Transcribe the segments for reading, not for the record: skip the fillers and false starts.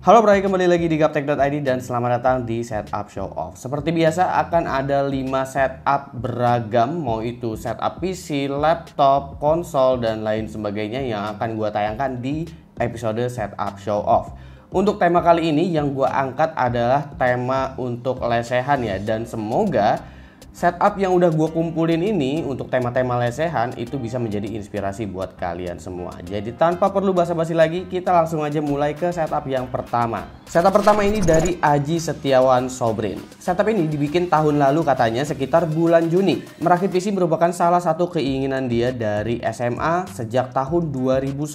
Halo bro, kembali lagi di Gaptek.id dan selamat datang di Setup Show Off. Seperti biasa akan ada 5 setup beragam, mau itu setup PC, laptop, konsol, dan lain sebagainya yang akan gue tayangkan di episode Setup Show Off. Untuk tema kali ini yang gue angkat adalah tema untuk lesehan ya, dan semoga setup yang udah gue kumpulin ini untuk tema-tema lesehan itu bisa menjadi inspirasi buat kalian semua. Jadi tanpa perlu basa-basi lagi, kita langsung aja mulai ke setup yang pertama. Setup pertama ini dari Aji Setiawan Sobrin. Setup ini dibikin tahun lalu katanya sekitar bulan Juni. Merakit PC merupakan salah satu keinginan dia dari SMA sejak tahun 2010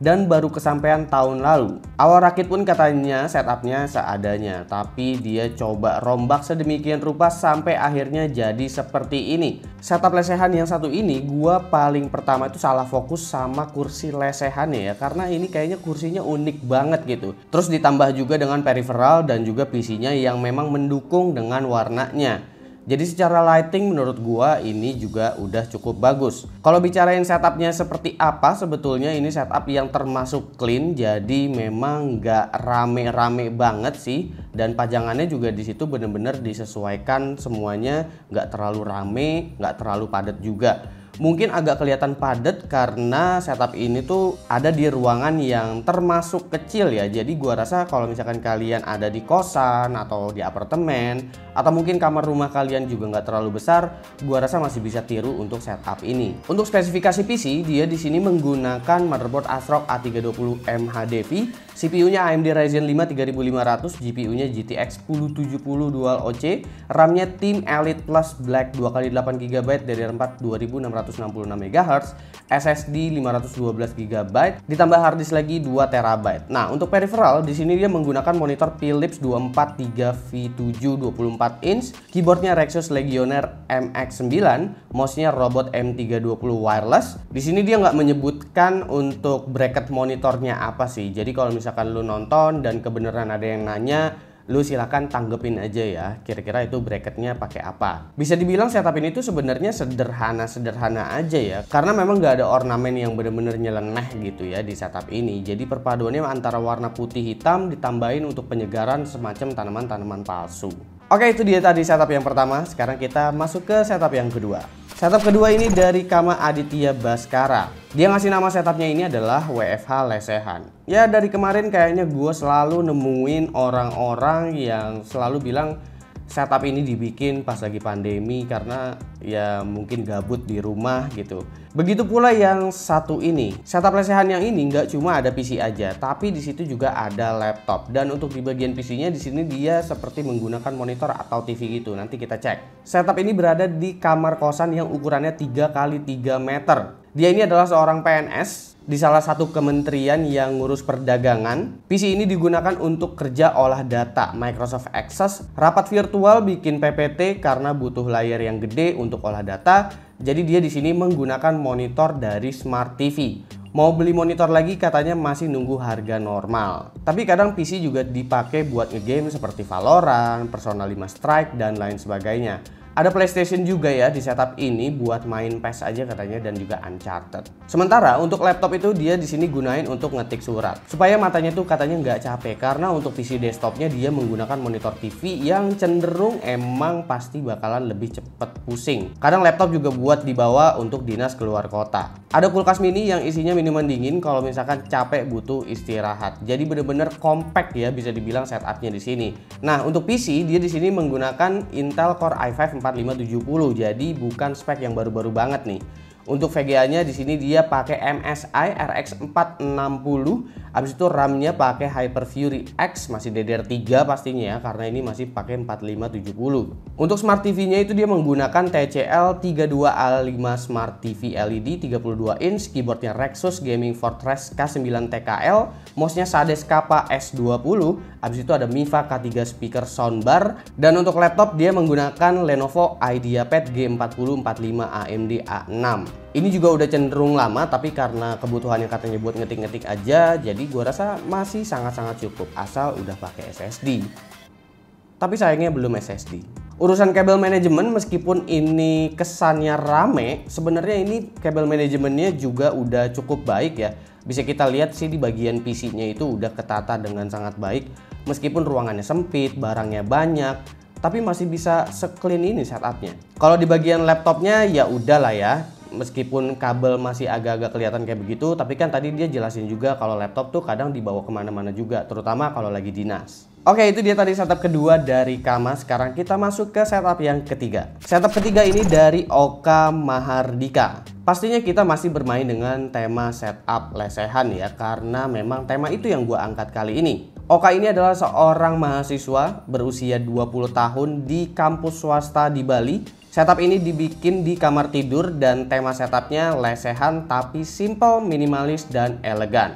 dan baru kesampaian tahun lalu. Awal rakit pun katanya setupnya seadanya, tapi dia coba rombak sedemikian rupa sampai akhirnya jadi seperti ini. Setup lesehan yang satu ini gua paling pertama itu salah fokus sama kursi lesehannya ya, karena ini kayaknya kursinya unik banget gitu. Terus ditambah juga dengan peripheral dan juga PC-nya yang memang mendukung dengan warnanya. Jadi secara lighting menurut gua ini juga udah cukup bagus. Kalau bicarain setupnya seperti apa, sebetulnya ini setup yang termasuk clean, jadi memang nggak rame-rame banget sih. Dan pajangannya juga di situ bener-bener disesuaikan semuanya, nggak terlalu rame, nggak terlalu padat juga. Mungkin agak kelihatan padat karena setup ini tuh ada di ruangan yang termasuk kecil ya. Jadi gua rasa kalau misalkan kalian ada di kosan atau di apartemen atau mungkin kamar rumah kalian juga nggak terlalu besar, gua rasa masih bisa tiru untuk setup ini. Untuk spesifikasi PC, dia di sini menggunakan motherboard ASRock A320 MHDV, CPU-nya AMD Ryzen 5 3500, GPU-nya GTX 1070 Dual OC, RAM-nya Team Elite Plus Black 2x8GB DDR4 2666 MHz, SSD 512GB, ditambah harddisk lagi 2TB. Nah, untuk peripheral di sini dia menggunakan monitor Philips 243V7 24 inch, keyboardnya Rexus Legionnaire MX9, mouse-nya Robot M320 wireless. Di sini dia nggak menyebutkan untuk bracket monitornya apa sih. Jadi kalau misalkan lu nonton dan kebenaran ada yang nanya, lu silahkan tanggepin aja ya, kira-kira itu bracketnya pakai apa. Bisa dibilang setup ini tuh sebenarnya sederhana aja ya, karena memang nggak ada ornamen yang bener-bener nyeleneh gitu ya di setup ini. Jadi perpaduannya antara warna putih hitam ditambahin untuk penyegaran semacam tanaman-tanaman palsu. Oke, itu dia tadi setup yang pertama. Sekarang kita masuk ke setup yang kedua. Setup kedua ini dari Kama Aditya Baskara. Dia ngasih nama setupnya ini adalah WFH Lesehan. Ya, dari kemarin kayaknya gue selalu nemuin orang-orang yang selalu bilang setup ini dibikin pas lagi pandemi karena ya mungkin gabut di rumah gitu. Begitu pula yang satu ini. Setup lesehan yang ini nggak cuma ada PC aja, tapi di situ juga ada laptop. Dan untuk di bagian PC-nya di sini dia seperti menggunakan monitor atau TV gitu. Nanti kita cek. Setup ini berada di kamar kosan yang ukurannya 3x3 meter. Dia ini adalah seorang PNS di salah satu kementerian yang ngurus perdagangan. PC ini digunakan untuk kerja olah data Microsoft Access, rapat virtual, bikin PPT karena butuh layar yang gede untuk olah data. Jadi dia di sini menggunakan monitor dari Smart TV. Mau beli monitor lagi katanya masih nunggu harga normal. Tapi kadang PC juga dipakai buat ngegame seperti Valorant, Persona 5 Strike, dan lain sebagainya. Ada PlayStation juga ya di setup ini buat main PES aja katanya dan juga Uncharted. Sementara untuk laptop itu dia di sini gunain untuk ngetik surat supaya matanya tuh katanya nggak capek, karena untuk PC desktopnya dia menggunakan monitor TV yang cenderung emang pasti bakalan lebih cepet pusing. Kadang laptop juga buat dibawa untuk dinas keluar kota. Ada kulkas mini yang isinya minuman dingin kalau misalkan capek butuh istirahat. Jadi bener-bener compact ya bisa dibilang setupnya di sini. Nah, untuk PC dia di sini menggunakan Intel Core i5 4570, jadi bukan spek yang baru-baru banget nih. Untuk VGA-nya di sini dia pakai MSI RX 460. Habis itu RAM-nya pakai Hyper Fury X, masih DDR3 pastinya ya, karena ini masih pakai 4570. Untuk Smart TV-nya itu dia menggunakan TCL 32A5 Smart TV LED 32 inch, keyboardnya Rexus Gaming Fortress K9 TKL, mouse-nya Sades Kappa S20. Habis itu ada Miva K3 speaker soundbar, dan untuk laptop dia menggunakan Lenovo IdeaPad G40 45 AMD A6. Ini juga udah cenderung lama, tapi karena kebutuhannya katanya buat ngetik-ngetik aja, jadi gua rasa masih sangat-sangat cukup asal udah pakai SSD. Tapi sayangnya belum SSD. Urusan kabel manajemen, meskipun ini kesannya rame, sebenarnya ini kabel manajemennya juga udah cukup baik ya. Bisa kita lihat sih di bagian PC-nya itu udah ketata dengan sangat baik. Meskipun ruangannya sempit, barangnya banyak, tapi masih bisa se-clean ini setupnya. Kalau di bagian laptopnya ya udahlah ya. Meskipun kabel masih agak-agak kelihatan kayak begitu, tapi kan tadi dia jelasin juga kalau laptop tuh kadang dibawa kemana-mana juga, terutama kalau lagi dinas. Oke, itu dia tadi setup kedua dari Kama. Sekarang kita masuk ke setup yang ketiga. Setup ketiga ini dari Oka Mahardika. Pastinya kita masih bermain dengan tema setup lesehan ya, karena memang tema itu yang gua angkat kali ini. Oka ini adalah seorang mahasiswa berusia 20 tahun di kampus swasta di Bali. Setup ini dibikin di kamar tidur dan tema setupnya lesehan tapi simple, minimalis, dan elegan.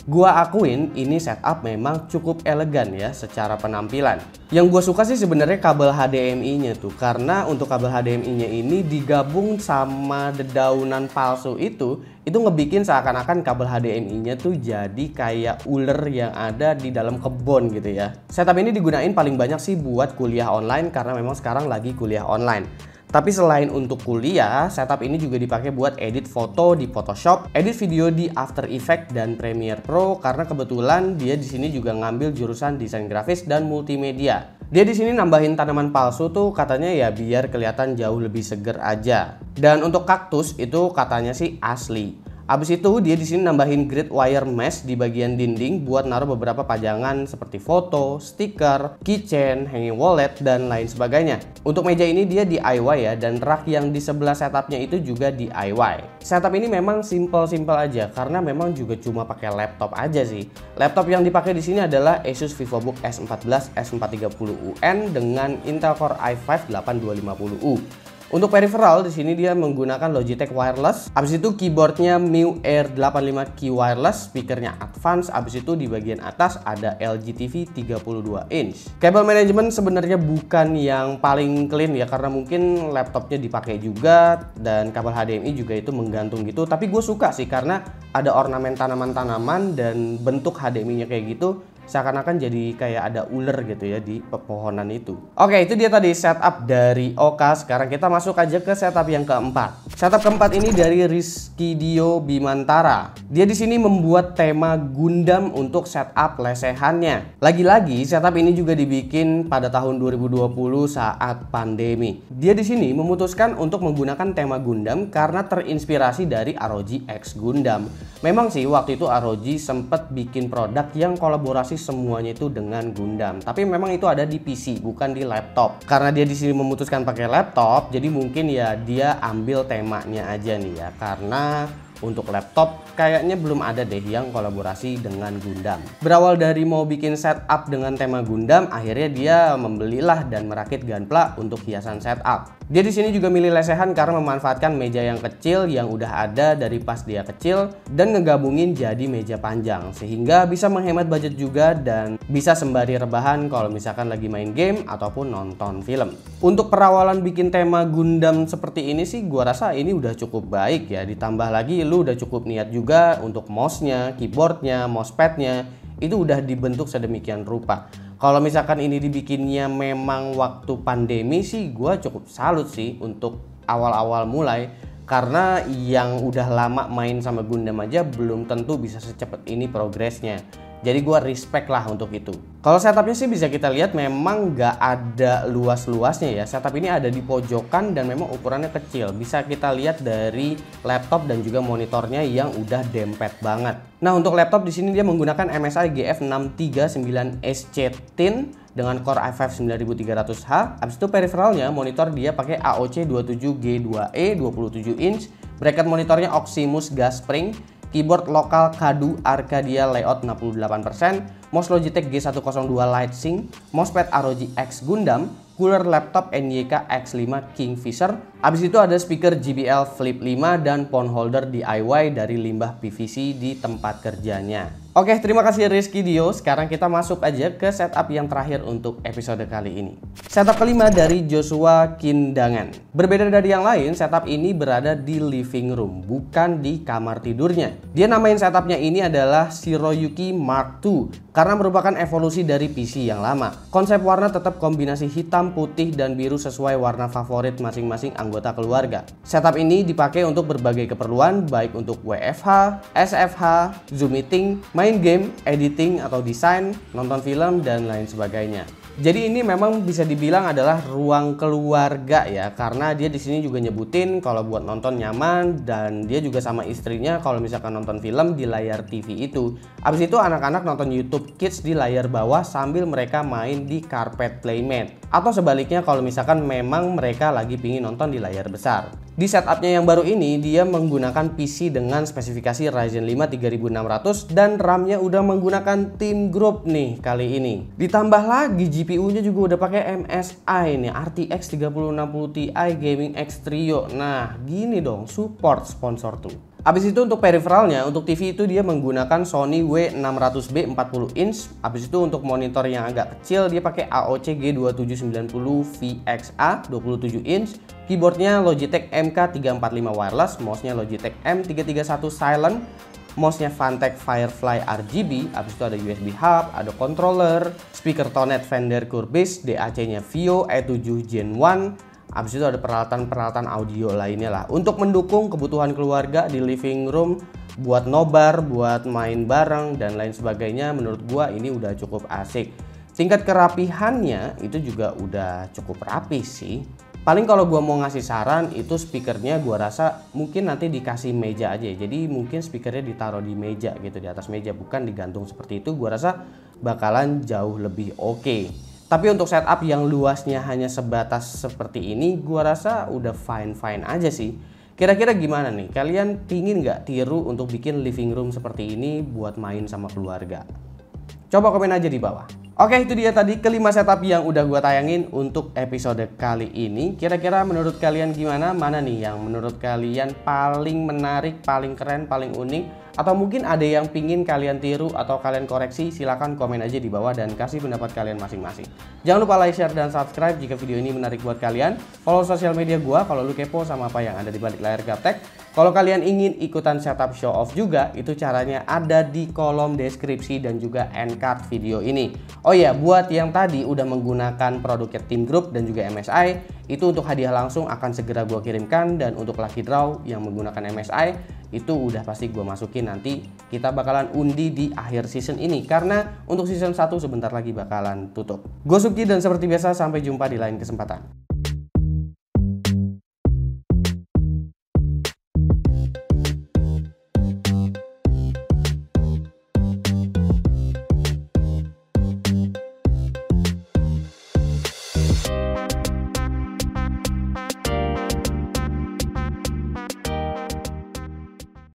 Gua akuin ini setup memang cukup elegan ya secara penampilan. Yang gue suka sih sebenarnya kabel HDMI-nya tuh, karena untuk kabel HDMI-nya ini digabung sama dedaunan palsu itu ngebikin seakan-akan kabel HDMI-nya tuh jadi kayak ular yang ada di dalam kebun gitu ya. Setup ini digunain paling banyak sih buat kuliah online karena memang sekarang lagi kuliah online. Tapi selain untuk kuliah, setup ini juga dipakai buat edit foto di Photoshop, edit video di After Effects dan Premiere Pro karena kebetulan dia di sini juga ngambil jurusan desain grafis dan multimedia. Dia di sini nambahin tanaman palsu tuh katanya ya biar kelihatan jauh lebih seger aja. Dan untuk kaktus itu katanya sih asli. Abis itu dia di sini nambahin grid wire mesh di bagian dinding buat naruh beberapa pajangan seperti foto, stiker, keychain, hanging wallet, dan lain sebagainya. Untuk meja ini dia DIY ya, dan rak yang di sebelah setupnya itu juga DIY. Setup ini memang simple-simple aja karena memang juga cuma pakai laptop aja sih. Laptop yang dipakai di sini adalah Asus VivoBook S14 S430UN dengan Intel Core i5 8250U. Untuk peripheral di sini dia menggunakan Logitech wireless. Abis itu keyboardnya MIUI Air 85 Key wireless, speakernya advance. Abis itu di bagian atas ada LG TV 32 inch. Kabel manajemen sebenarnya bukan yang paling clean ya karena mungkin laptopnya dipakai juga dan kabel HDMI juga itu menggantung gitu. Tapi gue suka sih karena ada ornamen tanaman-tanaman dan bentuk HDMI-nya kayak gitu. Seakan-akan jadi kayak ada ular gitu ya di pepohonan itu. Oke, itu dia tadi setup dari Oka. Sekarang kita masuk aja ke setup yang keempat. Setup keempat ini dari Rizky Dio Bimantara. Dia di sini membuat tema Gundam untuk setup lesehannya. Lagi-lagi setup ini juga dibikin pada tahun 2020 saat pandemi. Dia di sini memutuskan untuk menggunakan tema Gundam karena terinspirasi dari ROG X Gundam. Memang sih waktu itu ROG sempat bikin produk yang kolaborasi semuanya itu dengan Gundam, tapi memang itu ada di PC bukan di laptop. Karena dia di sini memutuskan pakai laptop, jadi mungkin ya dia ambil temanya aja nih ya. Karena untuk laptop kayaknya belum ada deh yang kolaborasi dengan Gundam. Berawal dari mau bikin setup dengan tema Gundam, akhirnya dia membelilah dan merakit Gunpla untuk hiasan setup. Dia di sini juga milih lesehan karena memanfaatkan meja yang kecil yang udah ada dari pas dia kecil dan ngegabungin jadi meja panjang sehingga bisa menghemat budget juga dan bisa sembari rebahan kalau misalkan lagi main game ataupun nonton film. Untuk perawalan bikin tema Gundam seperti ini sih gua rasa ini udah cukup baik ya, ditambah lagi lu udah cukup niat juga untuk mouse-nya, keyboard-nya, mousepad-nya itu udah dibentuk sedemikian rupa. Kalau misalkan ini dibikinnya memang waktu pandemi sih gue cukup salut sih untuk awal-awal mulai. Karena yang udah lama main sama Gundam aja belum tentu bisa secepat ini progresnya. Jadi gue respect lah untuk itu. Kalau setupnya sih bisa kita lihat memang nggak ada luas-luasnya ya. Setup ini ada di pojokan dan memang ukurannya kecil. Bisa kita lihat dari laptop dan juga monitornya yang udah dempet banget. Nah untuk laptop di sini dia menggunakan MSI GF639SC Tin dengan Core i5 9300H. Habis itu peripheralnya monitor dia pakai AOC 27G2E 27 inch. Bracket monitornya Oximus Gas Spring. Keyboard lokal Kadu Arcadia layout 68%, mouse Logitech G102 Lightsync, mousepad ROG X Gundam, cooler laptop NYK X5 Kingfisher. Abis itu ada speaker JBL Flip 5 dan phone holder DIY dari limbah PVC di tempat kerjanya. Oke, terima kasih Rizky Dio. Sekarang kita masuk aja ke setup yang terakhir untuk episode kali ini. Setup kelima dari Joshua Kindangan. Berbeda dari yang lain, setup ini berada di living room, bukan di kamar tidurnya. Dia namain setupnya ini adalah Shiroyuki Mark II karena merupakan evolusi dari PC yang lama. Konsep warna tetap kombinasi hitam, putih, dan biru sesuai warna favorit masing-masing anggota keluarga. Setup ini dipakai untuk berbagai keperluan, baik untuk WFH, SFH, Zoom meeting, main game, editing atau desain, nonton film, dan lain sebagainya. Jadi ini memang bisa dibilang adalah ruang keluarga ya, karena dia di sini juga nyebutin kalau buat nonton nyaman, dan dia juga sama istrinya kalau misalkan nonton film di layar TV itu. Abis itu anak-anak nonton YouTube Kids di layar bawah sambil mereka main di karpet playmate. Atau sebaliknya kalau misalkan memang mereka lagi pingin nonton di layar besar. Di setupnya yang baru ini dia menggunakan PC dengan spesifikasi Ryzen 5 3600 dan RAM-nya udah menggunakan Team Group nih kali ini. Ditambah lagi GPU-nya juga udah pakai MSI nih, RTX 3060 Ti Gaming X Trio. Nah, gini dong, support sponsor tuh. Abis itu untuk peripheralnya, untuk TV itu dia menggunakan Sony W600B 40 inch. Abis itu untuk monitor yang agak kecil dia pakai AOC G2790 VXA 27 inch. Keyboardnya Logitech MK345 wireless, mouse-nya Logitech M331 silent, mouse-nya Fantech Firefly RGB. Abis itu ada USB hub, ada controller, speaker Tonet Fender Curbis, DAC-nya Vio E7 Gen 1. Abis itu ada peralatan-peralatan audio lainnya lah untuk mendukung kebutuhan keluarga di living room, buat nobar, buat main bareng, dan lain sebagainya. Menurut gua ini udah cukup asik. Tingkat kerapihannya itu juga udah cukup rapi sih. Paling kalau gua mau ngasih saran itu speakernya gua rasa mungkin nanti dikasih meja aja. Jadi mungkin speakernya ditaruh di meja gitu, di atas meja, bukan digantung seperti itu. Gua rasa bakalan jauh lebih oke. Tapi untuk setup yang luasnya hanya sebatas seperti ini, gua rasa udah fine-fine aja sih. Kira-kira gimana nih? Kalian pingin nggak tiru untuk bikin living room seperti ini buat main sama keluarga? Coba komen aja di bawah. Oke, itu dia tadi kelima setup yang udah gua tayangin untuk episode kali ini. Kira-kira menurut kalian gimana? Mana nih yang menurut kalian paling menarik, paling keren, paling unik? Atau mungkin ada yang pingin kalian tiru atau kalian koreksi? Silahkan komen aja di bawah dan kasih pendapat kalian masing-masing. Jangan lupa like, share, dan subscribe jika video ini menarik buat kalian. Follow sosial media gua kalau lu kepo sama apa yang ada di balik layar Gaptek. Kalau kalian ingin ikutan setup show off juga, itu caranya ada di kolom deskripsi dan juga end card video ini. Oh iya, buat yang tadi udah menggunakan produknya Team Group dan juga MSI, itu untuk hadiah langsung akan segera gua kirimkan. Dan untuk lucky draw yang menggunakan MSI, itu udah pasti gue masukin, nanti kita bakalan undi di akhir season ini karena untuk season 1 sebentar lagi bakalan tutup. Gue Suki dan seperti biasa sampai jumpa di lain kesempatan.